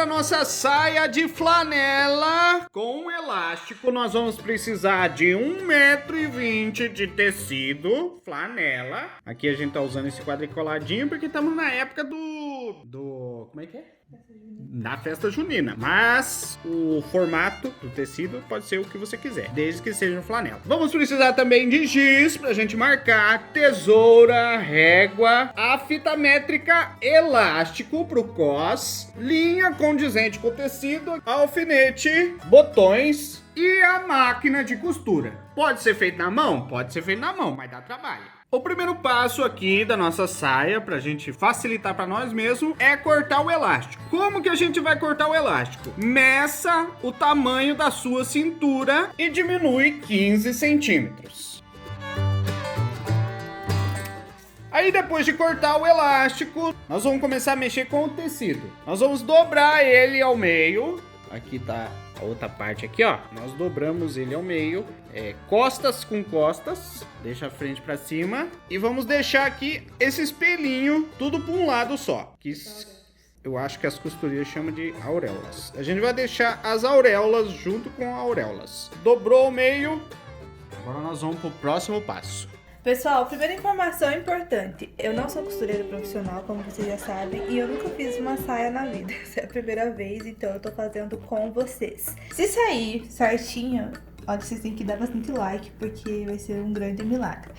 nossa saia de flanela com elástico, nós vamos precisar de 1,20 m de tecido, flanela. Aqui a gente tá usando esse quadriculadinho porque estamos na época como é que é? Na festa junina, mas o formato do tecido pode ser o que você quiser, desde que seja flanela. Vamos precisar também de giz pra gente marcar, tesoura, régua, a fita métrica, elástico pro cos, linha condizente com o tecido, alfinete, botões e a máquina de costura. Pode ser feito na mão? Pode ser feito na mão, mas dá trabalho. O primeiro passo aqui da nossa saia, pra gente facilitar pra nós mesmos, é cortar o elástico. Como que a gente vai cortar o elástico? Meça o tamanho da sua cintura e diminui 15 centímetros. Aí depois de cortar o elástico, nós vamos começar a mexer com o tecido. Nós vamos dobrar ele ao meio. Aqui tá a outra parte aqui, ó. Nós dobramos ele ao meio, costas com costas, deixa a frente pra cima. E vamos deixar aqui esse espelhinho tudo pra um lado só. Que eu acho que as costureiras chamam de auréolas. A gente vai deixar as auréolas junto com auréolas. Dobrou ao meio. Agora nós vamos pro próximo passo. Pessoal, primeira informação importante. Eu não sou costureira profissional, como vocês já sabem, e eu nunca fiz uma saia na vida. Essa é a primeira vez, então eu tô fazendo com vocês. Se sair certinho, olha, vocês têm que dar bastante like, porque vai ser um grande milagre.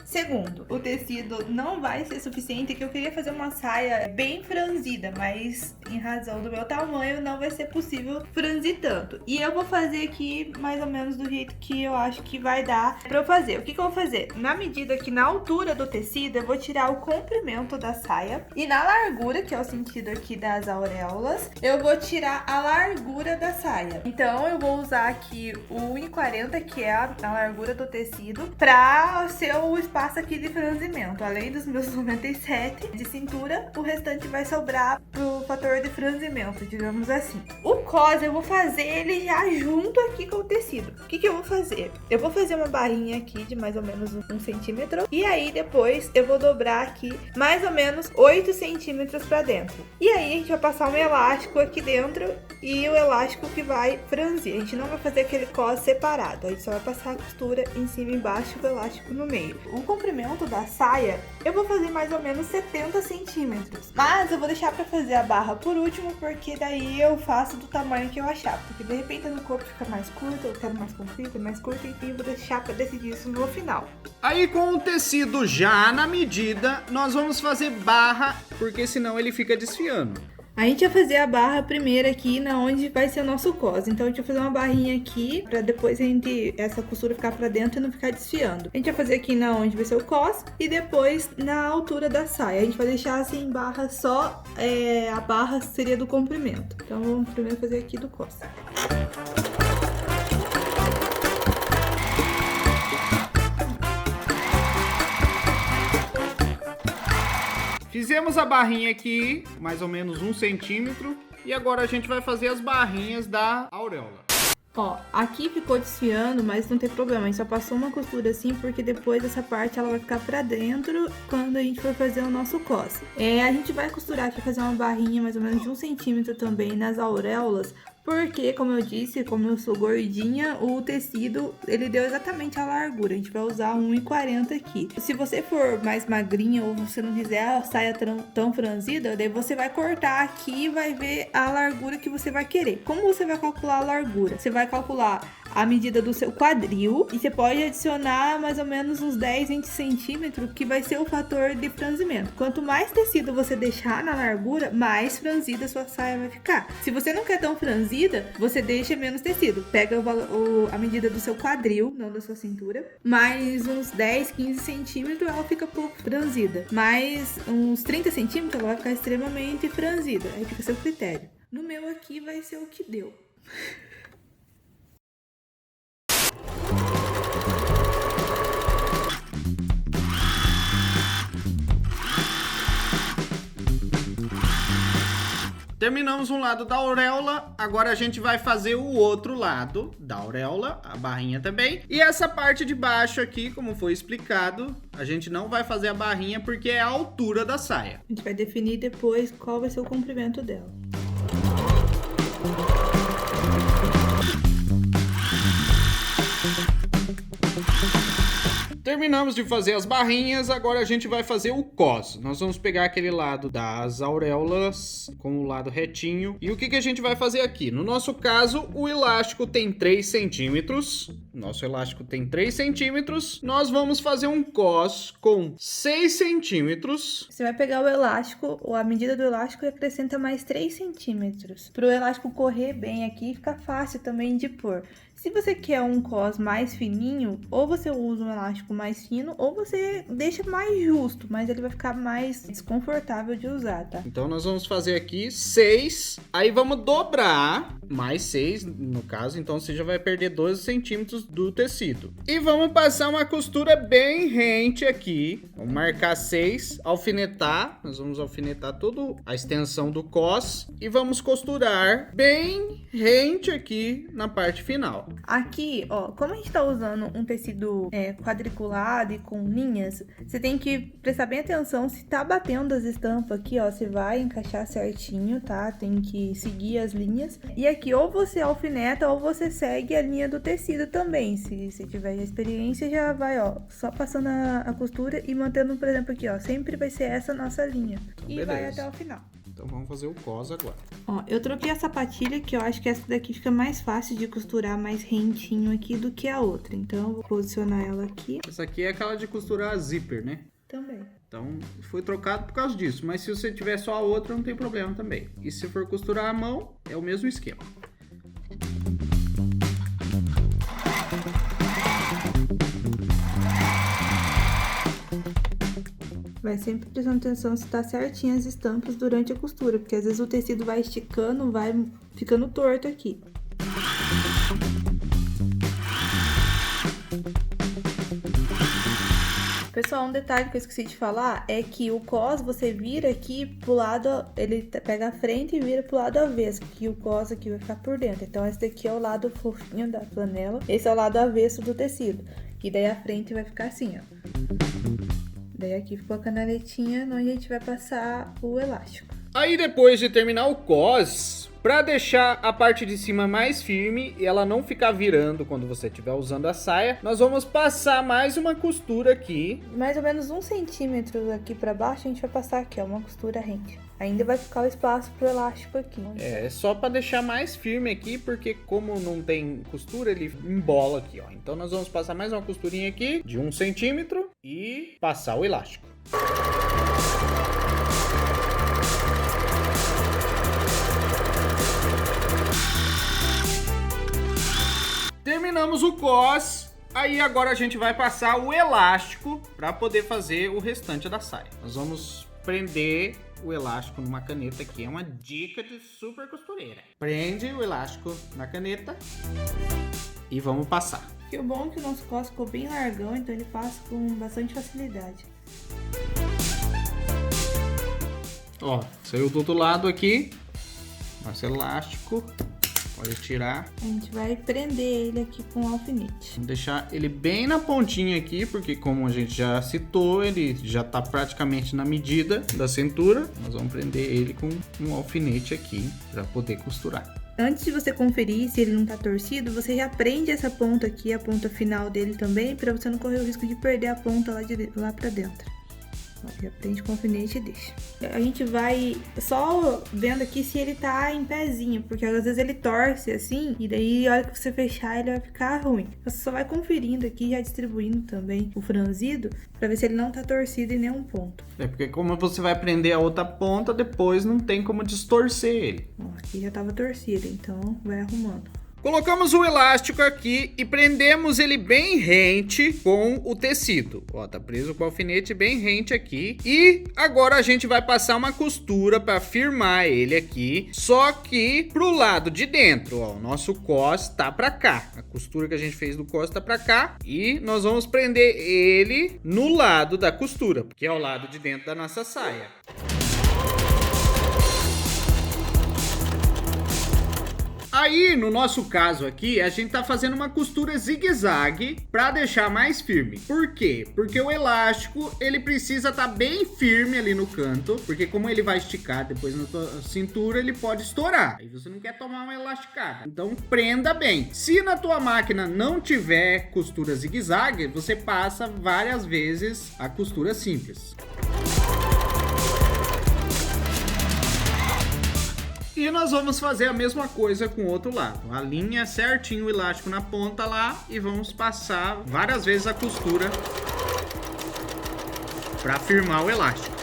Segundo, o tecido não vai ser suficiente, que eu queria fazer uma saia bem franzida, mas em razão do meu tamanho não vai ser possível franzir tanto. E eu vou fazer aqui mais ou menos do jeito que eu acho que vai dar pra eu fazer. O que eu vou fazer? Na medida que na altura do tecido eu vou tirar o comprimento da saia e na largura, que é o sentido aqui das auréolas, eu vou tirar a largura da saia. Então eu vou usar aqui o 1,40, que é a largura do tecido, pra ser o espaço aqui de franzimento. Além dos meus 97 de cintura, o restante vai sobrar pro fator de franzimento, digamos assim. O cos eu vou fazer ele já junto aqui com o tecido. O que eu vou fazer? Eu vou fazer uma barrinha aqui de mais ou menos 1 centímetro e aí depois eu vou dobrar aqui mais ou menos 8 centímetros pra dentro. E aí a gente vai passar um elástico aqui dentro e o elástico que vai franzir. A gente não vai fazer aquele cos separado, a gente só vai passar a costura em cima e embaixo e o elástico no meio. O comprimento da saia eu vou fazer mais ou menos 70 centímetros, mas eu vou deixar pra fazer a barra por último, porque daí eu faço do tamanho que eu achar, porque de repente no corpo fica mais curto, eu quero mais comprida, mais curta, enfim, eu vou deixar pra decidir isso no final. Aí com o tecido já na medida, nós vamos fazer barra, porque senão ele fica desfiando. A gente vai fazer a barra primeiro aqui na onde vai ser o nosso cos. Então a gente vai fazer uma barrinha aqui pra depois essa costura ficar pra dentro e não ficar desfiando. A gente vai fazer aqui na onde vai ser o cos e depois na altura da saia. A gente vai deixar assim barra só, a barra seria do comprimento. Então vamos primeiro fazer aqui do cos. Fizemos a barrinha aqui, mais ou menos 1 centímetro. E agora a gente vai fazer as barrinhas da auréola. Ó, aqui ficou desfiando, mas não tem problema. A gente só passou uma costura assim, porque depois essa parte ela vai ficar pra dentro quando a gente for fazer o nosso cos. A gente vai costurar aqui, fazer uma barrinha mais ou menos de 1 centímetro também nas auréolas. Porque, como eu disse, como eu sou gordinha, o tecido, ele deu exatamente a largura. A gente vai usar 1,40 aqui. Se você for mais magrinha ou você não quiser a saia tão franzida, daí você vai cortar aqui e vai ver a largura que você vai querer. Como você vai calcular a largura? Você vai calcular a medida do seu quadril e você pode adicionar mais ou menos uns 10, 20 centímetros, que vai ser o fator de franzimento. Quanto mais tecido você deixar na largura, mais franzida a sua saia vai ficar. Se você não quer tão franzida, você deixa menos tecido. Pega a medida do seu quadril, não da sua cintura, mais uns 10, 15 centímetros, ela fica pouco franzida. Mais uns 30 centímetros, ela vai ficar extremamente franzida. Aí fica a seu critério. No meu aqui vai ser o que deu. Terminamos um lado da auréola, agora a gente vai fazer o outro lado da auréola, a barrinha também. E essa parte de baixo aqui, como foi explicado, a gente não vai fazer a barrinha porque é a altura da saia. A gente vai definir depois qual vai ser o comprimento dela. Terminamos de fazer as barrinhas, agora a gente vai fazer o cos. Nós vamos pegar aquele lado das auréolas com o lado retinho. E o que a gente vai fazer aqui? No nosso caso, o elástico tem 3 centímetros. Nosso elástico tem 3 centímetros. Nós vamos fazer um cos com 6 centímetros. Você vai pegar o elástico, ou a medida do elástico, e acrescenta mais 3 centímetros. Para o elástico correr bem aqui, fica fácil também de pôr. Se você quer um cos mais fininho, ou você usa um elástico mais fino, ou você deixa mais justo, mas ele vai ficar mais desconfortável de usar, tá? Então nós vamos fazer aqui 6, aí vamos dobrar, mais 6 no caso, então você já vai perder 12 centímetros do tecido. E vamos passar uma costura bem rente aqui, vamos marcar 6, alfinetar, nós vamos alfinetar toda a extensão do cos e vamos costurar bem rente aqui na parte final. Aqui, ó, como a gente tá usando um tecido quadriculado e com linhas, você tem que prestar bem atenção se tá batendo as estampas aqui, ó, se vai encaixar certinho, tá? Tem que seguir as linhas. E aqui, ou você alfineta ou você segue a linha do tecido também. Se você tiver experiência, já vai, ó, só passando a costura e mantendo, por exemplo, aqui, ó, sempre vai ser essa nossa linha. E Beleza. vai até o final. Então vamos fazer o cos agora. Ó, eu troquei a sapatilha, que eu acho que essa daqui fica mais fácil de costurar, mais rentinho aqui do que a outra. Então, eu vou posicionar ela aqui. Essa aqui é aquela de costurar zíper, né? Também. Então, foi trocado por causa disso. Mas se você tiver só a outra, não tem problema também. E se for costurar a mão, é o mesmo esquema. Vai sempre prestando atenção se tá certinho as estampas durante a costura, porque às vezes o tecido vai esticando, vai ficando torto aqui. Pessoal, um detalhe que eu esqueci de falar é que o cos você vira aqui pro lado, ele pega a frente e vira pro lado avesso, que o cos aqui vai ficar por dentro. Então esse daqui é o lado fofinho da flanela, esse é o lado avesso do tecido. E daí a frente vai ficar assim, ó. Daí aqui ficou a canaletinha onde a gente vai passar o elástico. Aí depois de terminar o cos, para deixar a parte de cima mais firme e ela não ficar virando quando você estiver usando a saia, nós vamos passar mais uma costura aqui. Mais ou menos 1 centímetro aqui para baixo a gente vai passar aqui, ó, uma costura rente. Ainda vai ficar o espaço pro elástico aqui. É só para deixar mais firme aqui, porque como não tem costura, ele embola aqui, ó. Então nós vamos passar mais uma costurinha aqui de 1 centímetro e passar o elástico. Terminamos o cos, aí agora a gente vai passar o elástico para poder fazer o restante da saia. Nós vamos prender o elástico numa caneta, que é uma dica de super costureira. Prende o elástico na caneta e vamos passar. E o bom é que o nosso cos ficou bem largão, então ele passa com bastante facilidade. Ó, saiu do outro lado aqui, nosso elástico. Pode tirar. A gente vai prender ele aqui com um alfinete. Vamos deixar ele bem na pontinha aqui, porque como a gente já citou, ele já tá praticamente na medida da cintura. Nós vamos prender ele com um alfinete aqui para poder costurar. Antes de você conferir se ele não tá torcido, você já prende essa ponta aqui, a ponta final dele também, para você não correr o risco de perder a ponta lá pra dentro. Já prende com o alfinete e deixa. A gente vai só vendo aqui se ele tá em pezinho, porque às vezes ele torce assim, e daí a hora que você fechar ele vai ficar ruim. Você só vai conferindo aqui, já distribuindo também o franzido, pra ver se ele não tá torcido em nenhum ponto. É porque como você vai prender a outra ponta, depois não tem como distorcer ele. Ó, aqui já tava torcido, então vai arrumando. Colocamos o elástico aqui e prendemos ele bem rente com o tecido. Ó, tá preso com o alfinete bem rente aqui. E agora a gente vai passar uma costura para firmar ele aqui. Só que pro lado de dentro, ó, o nosso cos tá para cá. A costura que a gente fez do cos tá para cá. E nós vamos prender ele no lado da costura, que é o lado de dentro da nossa saia. Aí, no nosso caso aqui, a gente tá fazendo uma costura zigue-zague pra deixar mais firme. Por quê? Porque o elástico, ele precisa estar bem firme ali no canto, porque como ele vai esticar depois na tua cintura, ele pode estourar. Aí você não quer tomar uma elasticada. Então, prenda bem. Se na tua máquina não tiver costura zigue-zague, você passa várias vezes a costura simples. E nós vamos fazer a mesma coisa com o outro lado. Alinha certinho o elástico na ponta lá e vamos passar várias vezes a costura para firmar o elástico.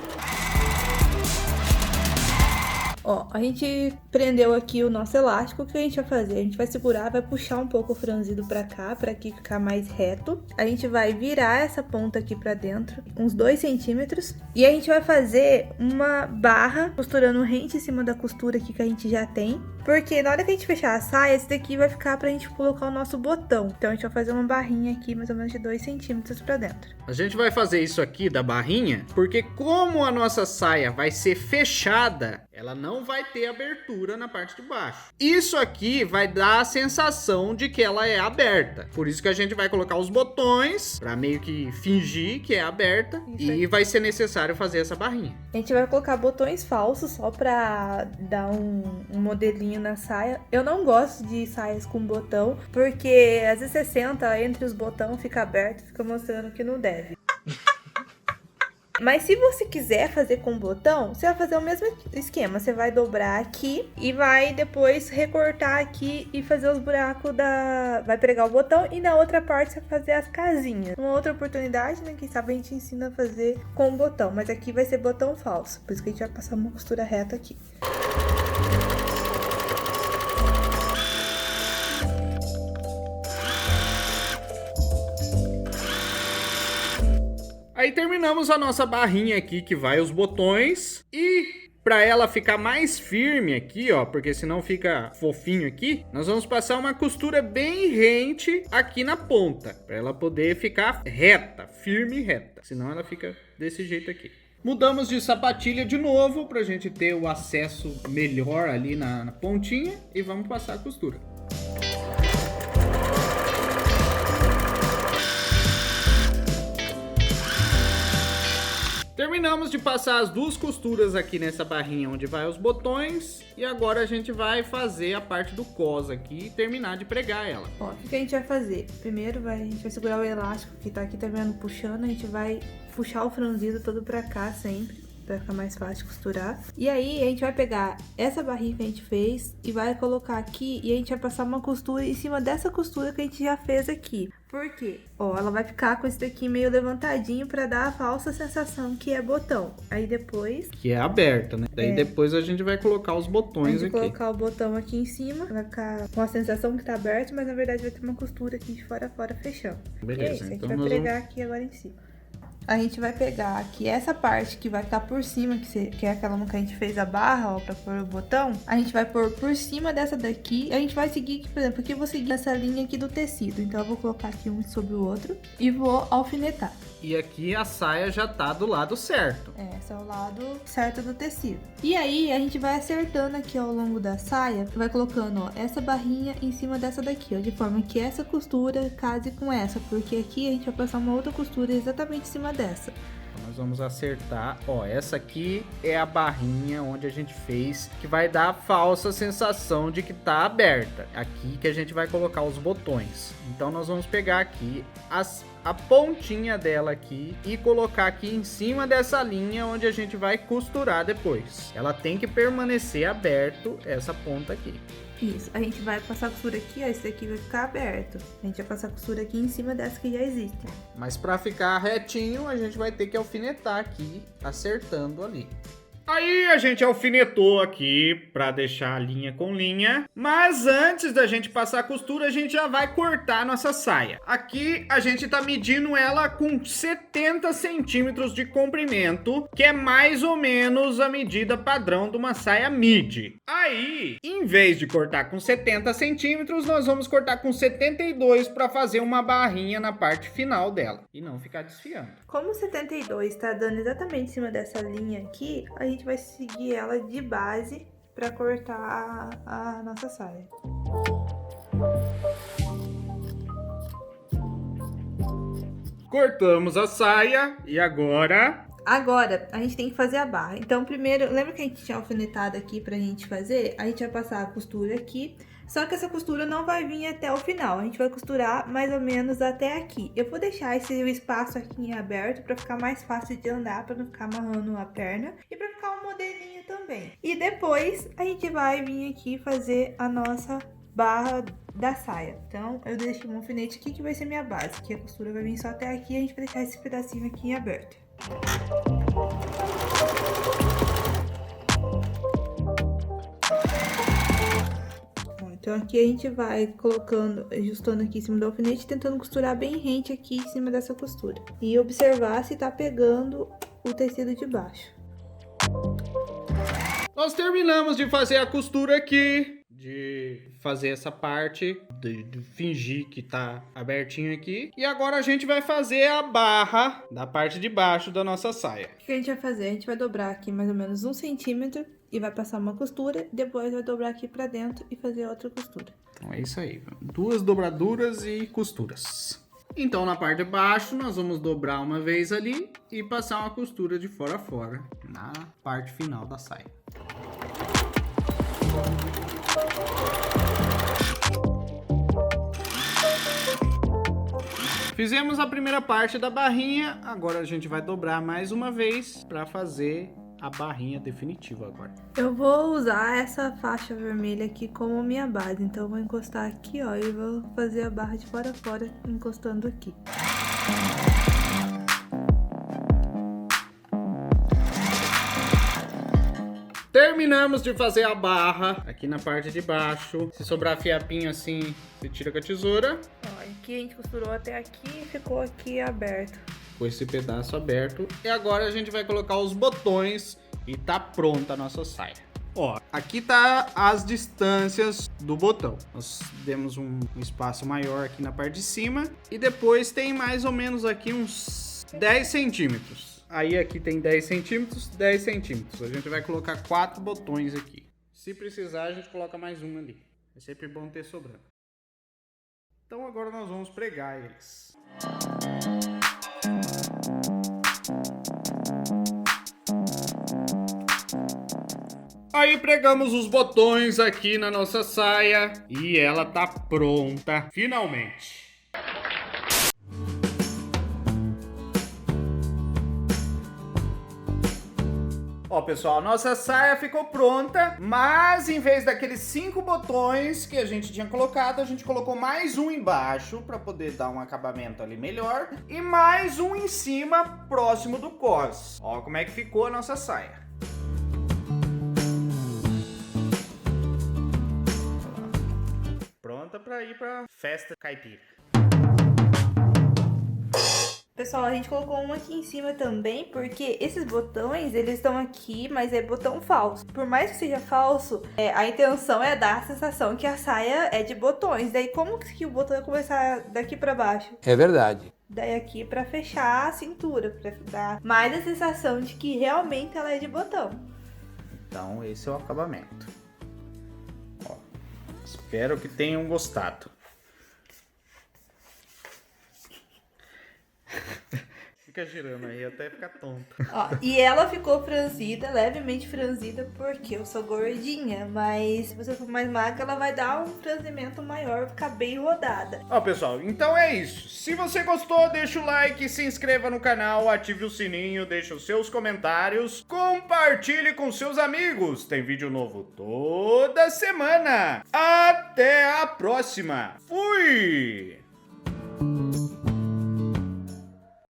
Ó, a gente prendeu aqui o nosso elástico. O que a gente vai fazer? A gente vai segurar, vai puxar um pouco o franzido pra cá, pra aqui ficar mais reto. A gente vai virar essa ponta aqui pra dentro, uns 2 centímetros. E a gente vai fazer uma barra, costurando rente em cima da costura aqui que a gente já tem. Porque na hora que a gente fechar a saia, esse daqui vai ficar pra gente colocar o nosso botão. Então a gente vai fazer uma barrinha aqui, mais ou menos de 2 centímetros pra dentro. A gente vai fazer isso aqui da barrinha, porque como a nossa saia vai ser fechada, ela não vai ter abertura na parte de baixo. Isso aqui vai dar a sensação de que ela é aberta. Por isso que a gente vai colocar os botões para meio que fingir que é aberta. E vai ser necessário fazer essa barrinha. A gente vai colocar botões falsos só pra dar um modelinho na saia. Eu não gosto de saias com botão, porque às vezes você senta entre os botões, fica aberto, fica mostrando que não deve. Mas se você quiser fazer com botão, você vai fazer o mesmo esquema. Você vai dobrar aqui e vai depois recortar aqui e fazer os buracos da... Vai pregar o botão e na outra parte você vai fazer as casinhas. Uma outra oportunidade, né? Quem sabe a gente ensina a fazer com botão. Mas aqui vai ser botão falso. Por isso que a gente vai passar uma costura reta aqui. Aí terminamos a nossa barrinha aqui que vai os botões e para ela ficar mais firme aqui, ó, porque senão fica fofinho aqui, nós vamos passar uma costura bem rente aqui na ponta, para ela poder ficar reta, firme e reta, senão ela fica desse jeito aqui. Mudamos de sapatilha de novo pra gente ter o acesso melhor ali na pontinha e vamos passar a costura. Terminamos de passar as 2 costuras aqui nessa barrinha onde vai os botões e agora a gente vai fazer a parte do cos aqui e terminar de pregar ela. Ó, o que a gente vai fazer? Primeiro a gente vai segurar o elástico que tá aqui, tá vendo, puxando, a gente vai puxar o franzido todo pra cá sempre, pra ficar mais fácil de costurar. E aí a gente vai pegar essa barrinha que a gente fez e vai colocar aqui e a gente vai passar uma costura em cima dessa costura que a gente já fez aqui. Por quê? Ó, ela vai ficar com esse daqui meio levantadinho pra dar a falsa sensação que é botão. Aí depois... Que é aberta, né? Daí depois a gente vai colocar os botões aqui. Colocar o botão aqui em cima, vai ficar com a sensação que tá aberto, mas na verdade vai ter uma costura aqui de fora a fora fechando. Beleza, é isso, então a gente vai pregar aqui agora em cima. A gente vai pegar aqui essa parte que vai ficar por cima, que é aquela que a gente fez a barra, ó, pra pôr o botão. A gente vai pôr por cima dessa daqui. A gente vai seguir aqui, por exemplo, aqui eu vou seguir essa linha aqui do tecido. Então eu vou colocar aqui um sobre o outro e vou alfinetar. E aqui a saia já tá do lado certo. Esse é o lado certo do tecido. E aí a gente vai acertando aqui ao longo da saia, vai colocando, ó, essa barrinha em cima dessa daqui, ó, de forma que essa costura case com essa, porque aqui a gente vai passar uma outra costura exatamente em cima dessa. Nós vamos acertar, ó, essa aqui é a barrinha onde a gente fez, que vai dar a falsa sensação de que tá aberta. Aqui que a gente vai colocar os botões. Então nós vamos pegar aqui a pontinha dela aqui e colocar aqui em cima dessa linha onde a gente vai costurar depois. Ela tem que permanecer aberto, essa ponta aqui. Isso, a gente vai passar a costura aqui, ó, esse daqui vai ficar aberto. A gente vai passar a costura aqui em cima dessa que já existe. Mas para ficar retinho, a gente vai ter que alfinetar aqui, acertando ali. Aí a gente alfinetou aqui para deixar a linha com linha, mas antes da gente passar a costura, a gente já vai cortar a nossa saia. Aqui a gente tá medindo ela com 70 centímetros de comprimento, que é mais ou menos a medida padrão de uma saia midi. Aí, em vez de cortar com 70 centímetros, nós vamos cortar com 72 para fazer uma barrinha na parte final dela e não ficar desfiando. Como o 72 tá dando exatamente em cima dessa linha aqui, a gente vai seguir ela de base para cortar a nossa saia. Cortamos a saia e agora... Agora, a gente tem que fazer a barra. Então, primeiro, lembra que a gente tinha alfinetado aqui pra gente fazer? A gente vai passar a costura aqui. Só que essa costura não vai vir até o final. A gente vai costurar mais ou menos até aqui. Eu vou deixar esse espaço aqui em aberto pra ficar mais fácil de andar, pra não ficar amarrando a perna. E pra ficar um modelinho também. E depois, a gente vai vir aqui fazer a nossa barra da saia. Então, eu deixei um alfinete aqui que vai ser minha base. Que a costura vai vir só até aqui e a gente vai deixar esse pedacinho aqui em aberto. Então aqui a gente vai colocando, ajustando aqui em cima do alfinete, tentando costurar bem rente aqui em cima dessa costura. E observar se tá pegando o tecido de baixo. Nós terminamos de fazer a costura aqui, de fazer essa parte, de fingir que tá abertinho aqui. E agora a gente vai fazer a barra da parte de baixo da nossa saia. O que a gente vai fazer? A gente vai dobrar aqui mais ou menos 1 centímetro e vai passar uma costura. Depois vai dobrar aqui pra dentro e fazer outra costura. Então é isso aí, 2 dobraduras e costuras. Então na parte de baixo nós vamos dobrar uma vez ali e passar uma costura de fora a fora na parte final da saia. Fizemos a primeira parte da barrinha, agora a gente vai dobrar mais uma vez para fazer a barrinha definitiva agora. Eu vou usar essa faixa vermelha aqui como minha base, então eu vou encostar aqui, ó, e vou fazer a barra de fora a fora, encostando aqui. Terminamos de fazer a barra aqui na parte de baixo. Se sobrar fiapinho assim, você tira com a tesoura. Ó, aqui a gente costurou até aqui e ficou aqui aberto. Com esse pedaço aberto. E agora a gente vai colocar os botões e tá pronta a nossa saia. Ó, aqui tá as distâncias do botão. Nós demos um espaço maior aqui na parte de cima. E depois tem mais ou menos aqui uns 10 centímetros. Aí aqui tem 10 centímetros, 10 centímetros. A gente vai colocar 4 botões aqui. Se precisar, a gente coloca mais um ali. É sempre bom ter sobrando. Então agora nós vamos pregar eles. Aí pregamos os botões aqui na nossa saia e ela tá pronta, finalmente. Ó, pessoal, nossa saia ficou pronta, mas em vez daqueles 5 botões que a gente tinha colocado, a gente colocou mais um embaixo para poder dar um acabamento ali melhor e mais um em cima, próximo do cos. Ó como é que ficou a nossa saia. Pronta para ir para festa caipira. Pessoal, a gente colocou um aqui em cima também, porque esses botões, eles estão aqui, mas é botão falso. Por mais que seja falso, a intenção é dar a sensação que a saia é de botões. Daí como que o botão vai começar daqui pra baixo? É verdade. Daí aqui pra fechar a cintura, pra dar mais a sensação de que realmente ela é de botão. Então esse é o acabamento. Ó, espero que tenham gostado. Fica girando aí até ficar tonta. Ó, e ela ficou franzida, levemente franzida, porque eu sou gordinha. Mas se você for mais magra, ela vai dar um franzimento maior, vai ficar bem rodada. Ó, pessoal, então é isso. Se você gostou, deixa o like, se inscreva no canal, ative o sininho, deixe os seus comentários, compartilhe com seus amigos. Tem vídeo novo toda semana. Até a próxima. Fui!